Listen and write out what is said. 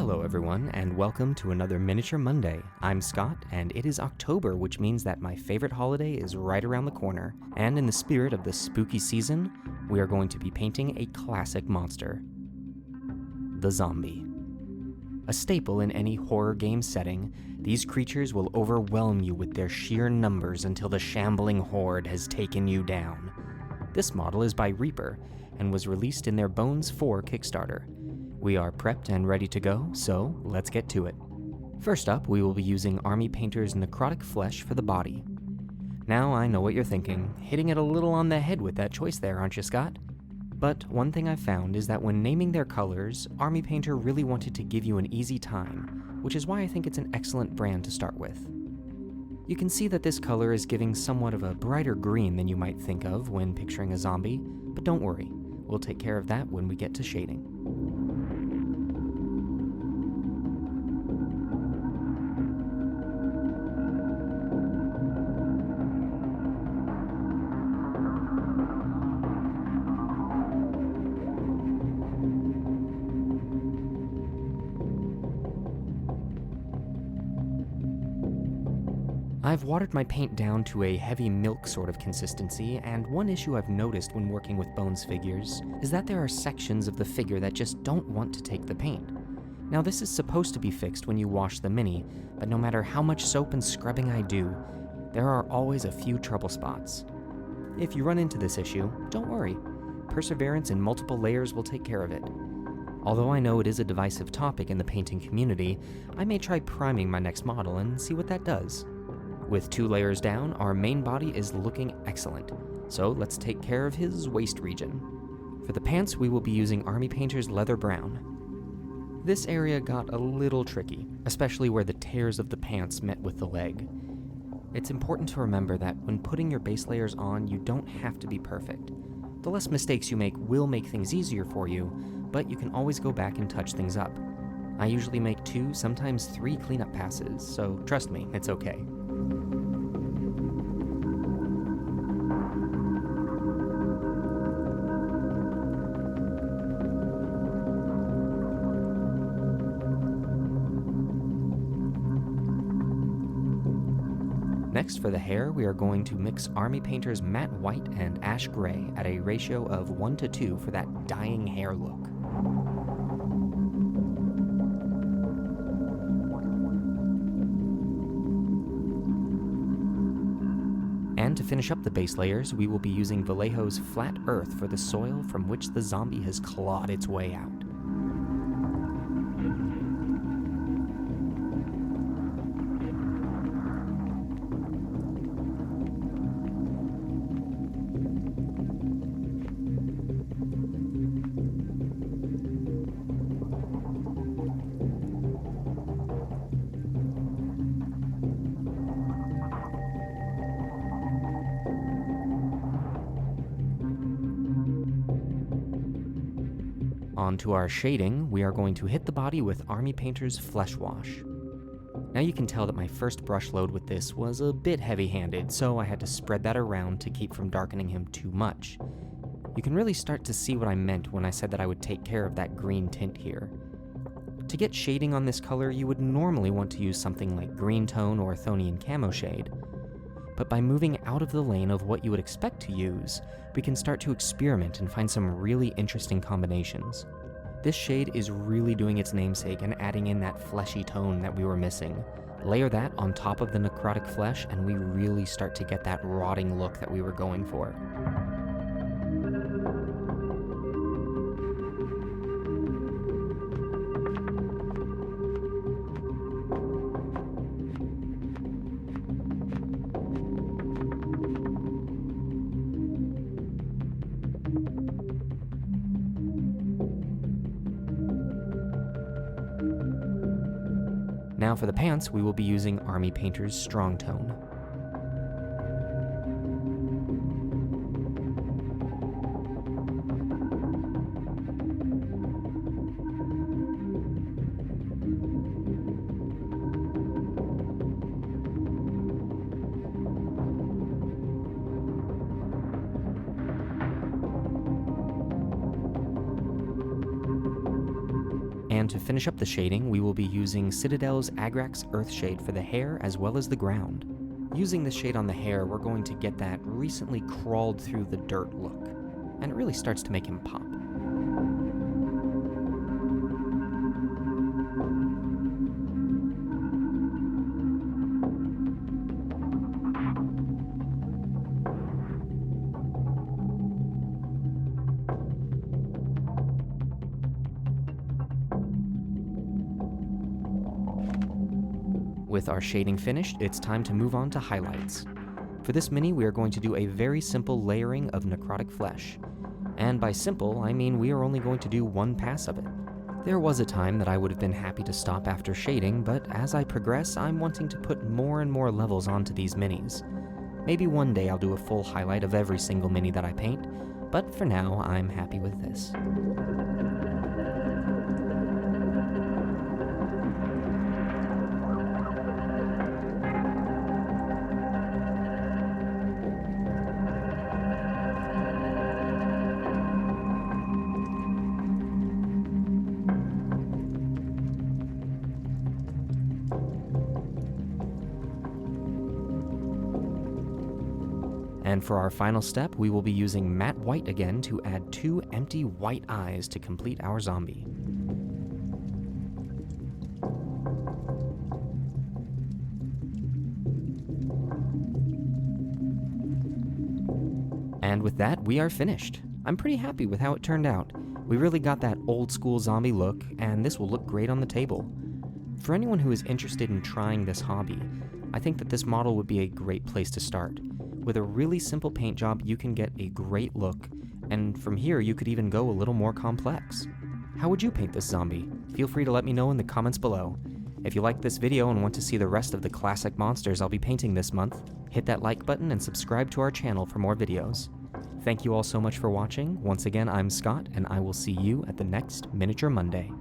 Hello everyone, and welcome to another Miniature Monday. I'm Scott, and it is October, which means that my favorite holiday is right around the corner. And in the spirit of the spooky season, we are going to be painting a classic monster, the zombie. A staple in any horror game setting, these creatures will overwhelm you with their sheer numbers until the shambling horde has taken you down. This model is by Reaper, and was released in their Bones 4 Kickstarter. We are prepped and ready to go, so let's get to it. First up, we will be using Army Painter's necrotic flesh for the body. Now I know what you're thinking, hitting it a little on the head with that choice there, aren't you, Scott? But one thing I've found is that when naming their colors, Army Painter really wanted to give you an easy time, which is why I think it's an excellent brand to start with. You can see that this color is giving somewhat of a brighter green than you might think of when picturing a zombie, but don't worry, we'll take care of that when we get to shading. I've watered my paint down to a heavy milk sort of consistency, and one issue I've noticed when working with Bones figures is that there are sections of the figure that just don't want to take the paint. Now this is supposed to be fixed when you wash the Mini, but no matter how much soap and scrubbing I do, there are always a few trouble spots. If you run into this issue, don't worry. Perseverance in multiple layers will take care of it. Although I know it is a divisive topic in the painting community, I may try priming my next model and see what that does. With 2 layers down, our main body is looking excellent, so let's take care of his waist region. For the pants, we will be using Army Painter's Leather Brown. This area got a little tricky, especially where the tears of the pants met with the leg. It's important to remember that when putting your base layers on, you don't have to be perfect. The less mistakes you make will make things easier for you, but you can always go back and touch things up. I usually make 2, sometimes 3 cleanup passes, so trust me, it's okay. Next, for the hair, we are going to mix Army Painter's matte white and ash gray at a ratio of 1:2 for that dyeing hair look. And to finish up the base layers, we will be using Vallejo's Flat Earth for the soil from which the zombie has clawed its way out. On to our shading, we are going to hit the body with Army Painter's Flesh Wash. Now you can tell that my first brush load with this was a bit heavy-handed, so I had to spread that around to keep from darkening him too much. You can really start to see what I meant when I said that I would take care of that green tint here. To get shading on this color, you would normally want to use something like green tone or Thonian camo shade. But by moving out of the lane of what you would expect to use, we can start to experiment and find some really interesting combinations. This shade is really doing its namesake and adding in that fleshy tone that we were missing. Layer that on top of the necrotic flesh and we really start to get that rotting look that we were going for. Now for the pants, we will be using Army Painter's Strong Tone. And to finish up the shading, we will be using Citadel's Agrax Earth Shade for the hair as well as the ground. Using this shade on the hair, we're going to get that recently crawled through the dirt look, and it really starts to make him pop. With our shading finished, it's time to move on to highlights. For this mini, we are going to do a very simple layering of necrotic flesh. And by simple, I mean we are only going to do one pass of it. There was a time that I would have been happy to stop after shading, but as I progress, I'm wanting to put more and more levels onto these minis. Maybe one day I'll do a full highlight of every single mini that I paint, but for now, I'm happy with this. And for our final step, we will be using matte white again to add 2 empty white eyes to complete our zombie. And with that, we are finished. I'm pretty happy with how it turned out. We really got that old school zombie look, and this will look great on the table. For anyone who is interested in trying this hobby, I think that this model would be a great place to start. With a really simple paint job, you can get a great look, and from here you could even go a little more complex. How would you paint this zombie? Feel free to let me know in the comments below. If you liked this video and want to see the rest of the classic monsters I'll be painting this month, hit that like button and subscribe to our channel for more videos. Thank you all so much for watching. Once again, I'm Scott, and I will see you at the next Miniature Monday.